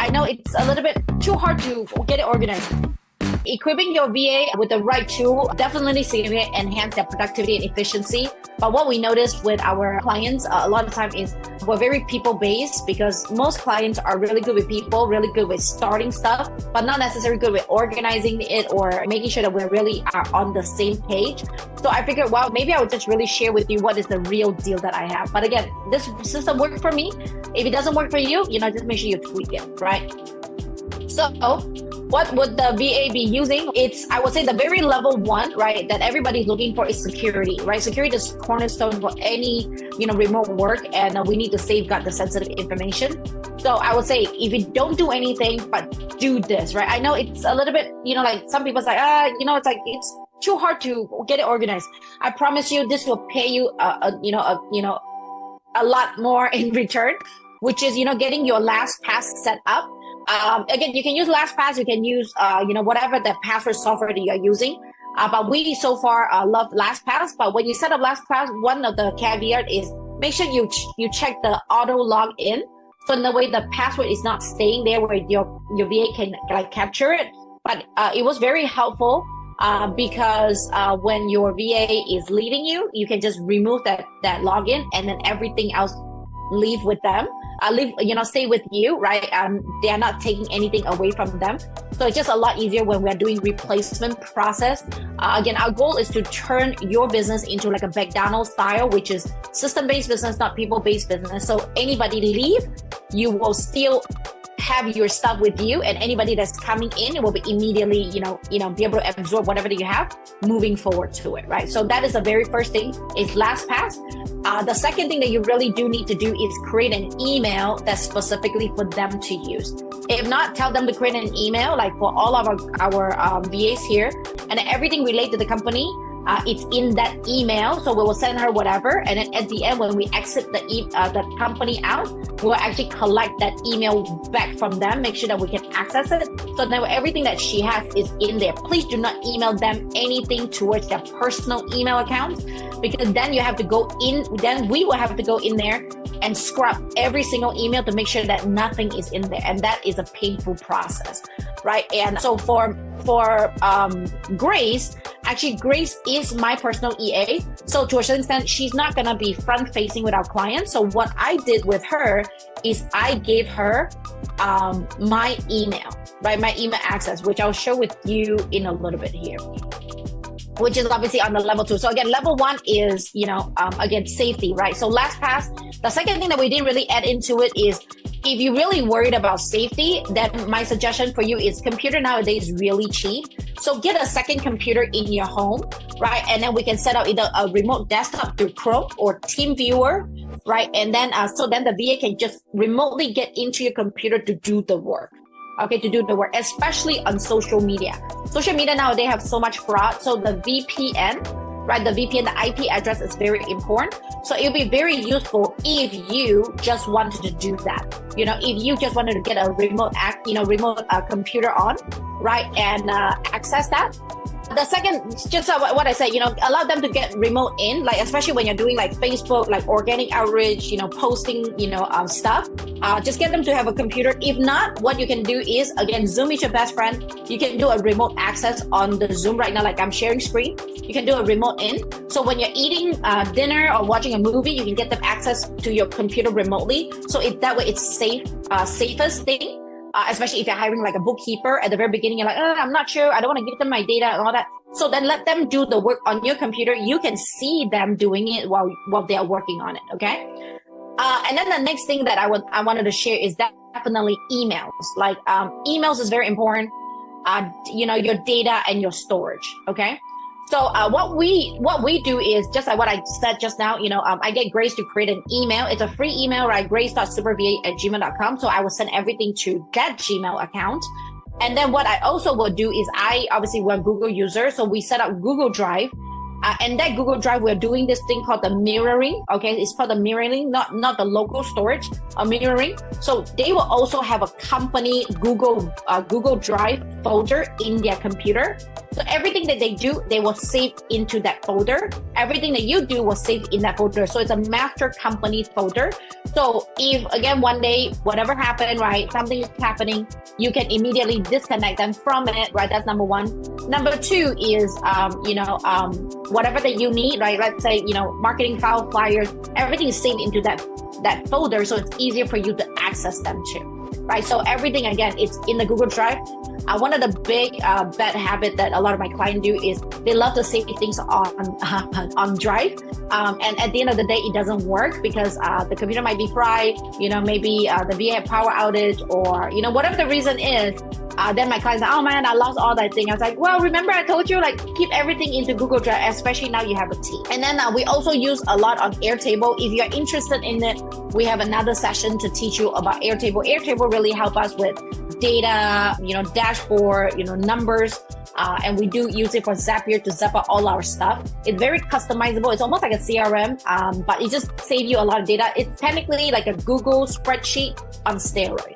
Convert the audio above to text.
I know it's a little bit too hard to get it organized. Equipping your VA with the right tool definitely significantly enhance their productivity and efficiency. But what we notice with our clients a lot of time is we're very people-based, because most clients are really good with people, really good with starting stuff, but not necessarily good with organizing it or making sure that we really are on the same page. So I figured, well, maybe I would just really share with you what is the real deal that I have. But again, this system worked for me. If it doesn't work for you, just make sure you tweak it, right? So what would the VA be using? It's, I would say, the very level one, right, that everybody's looking for is security, right? Security is cornerstone for any, remote work, and we need to safeguard the sensitive information. So I would say, if you don't do anything but do this, right? I know it's a little bit, like some people say, it's too hard to get it organized. I promise you, this will pay you, a lot more in return, which is, getting your LastPass set up. Again, you can use LastPass, you can use, whatever the password software that you're using. But we so far love LastPass. But when you set up LastPass, one of the caveat is make sure you check the auto login. So in the way the password is not staying there where your VA can capture it. But it was very helpful because when your VA is leaving you, you can just remove that login, and then everything else leave with them. Stay with you, right? They are not taking anything away from them. So it's just a lot easier when we're doing replacement process. Again, our goal is to turn your business into like a McDonald's style, which is system-based business, not people-based business. So anybody leave, you will still have your stuff with you, and anybody that's coming in will be immediately, be able to absorb whatever that you have moving forward to it, right? So that is the very first thing, is LastPass. The second thing that you really do need to do is create an email that's specifically for them to use. If not, tell them to create an email, like for all of our VAs here, and everything related to the company, it's in that email. So we will send her whatever, and then at the end, when we exit the company out, we'll actually collect that email back from them, make sure that we can access it. So now everything that she has is in there. Please do not email them anything towards their personal email accounts, because then you have to go in, then we will have to go in there and scrub every single email to make sure that nothing is in there. And that is a painful process, right? And so for Grace, actually Grace is my personal EA. So to a certain extent, she's not gonna be front facing with our clients. So what I did with her is I gave her my email, right? My email access, which I'll share with you in a little bit here, which is obviously on the level 2. So again, level 1 is, again, safety, right? So LastPass, the second thing that we didn't really add into it is, if you're really worried about safety, then my suggestion for you is, computer nowadays is really cheap. So get a second computer in your home, right? And then we can set up either a remote desktop through Chrome or TeamViewer, right? And then, so then the VA can just remotely get into your computer to do the work. Okay, to do the work, especially on social media. Social media now, they have so much fraud. So the VPN, right? The VPN, the IP address is very important. So it'll be very useful if you just wanted to do that. If you just wanted to get a remote computer on, right? And access that. The second, just what I said, allow them to get remote in, like, especially when you're doing like Facebook, like organic outreach, posting, stuff, just get them to have a computer. If not, what you can do is, again, Zoom is your best friend. You can do a remote access on the Zoom right now, like I'm sharing screen. You can do a remote in. So when you're eating dinner or watching a movie, you can get them access to your computer remotely. So that way it's safest thing. Especially if you're hiring like a bookkeeper at the very beginning, you're like, I'm not sure, I don't want to give them my data and all that. So then let them do the work on your computer. You can see them doing it while they are working on it, okay? And then the next thing that I wanted to share is definitely emails. Like emails is very important. Your data and your storage, okay? So what we do is just like what I said just now, I get Grace to create an email. It's a free email, right? grace.superva@gmail.com. So I will send everything to that Gmail account. And then what I also will do is we're a Google user. So we set up Google Drive. And that Google Drive, we're doing this thing called the mirroring. Okay, it's called the mirroring, not the local storage, mirroring. So they will also have a company Google Drive folder in their computer. So everything that they do, they will save into that folder. Everything that you do will save in that folder. So it's a master company folder. So if, again, one day, whatever happened, right, something is happening, you can immediately disconnect them from it, right? That's number one. Number two is, whatever that you need, right? Let's say, marketing file, flyers, everything is saved into that folder. So it's easier for you to access them too, right? So everything, again, it's in the Google Drive. One of the big bad habit that a lot of my clients do is they love to save things on Drive. And at the end of the day, it doesn't work because the computer might be fried, maybe the VA had power outage or, whatever the reason is. Then my client's like, oh man, I lost all that thing. I was like, well, remember I told you, like, keep everything into Google Drive, especially now you have a team. And then we also use a lot on Airtable. If you're interested in it, we have another session to teach you about Airtable. Airtable really help us with data, dashboard, numbers. And we do use it for Zapier to zap out all our stuff. It's very customizable. It's almost like a CRM, but it just saves you a lot of data. It's technically like a Google spreadsheet on steroids.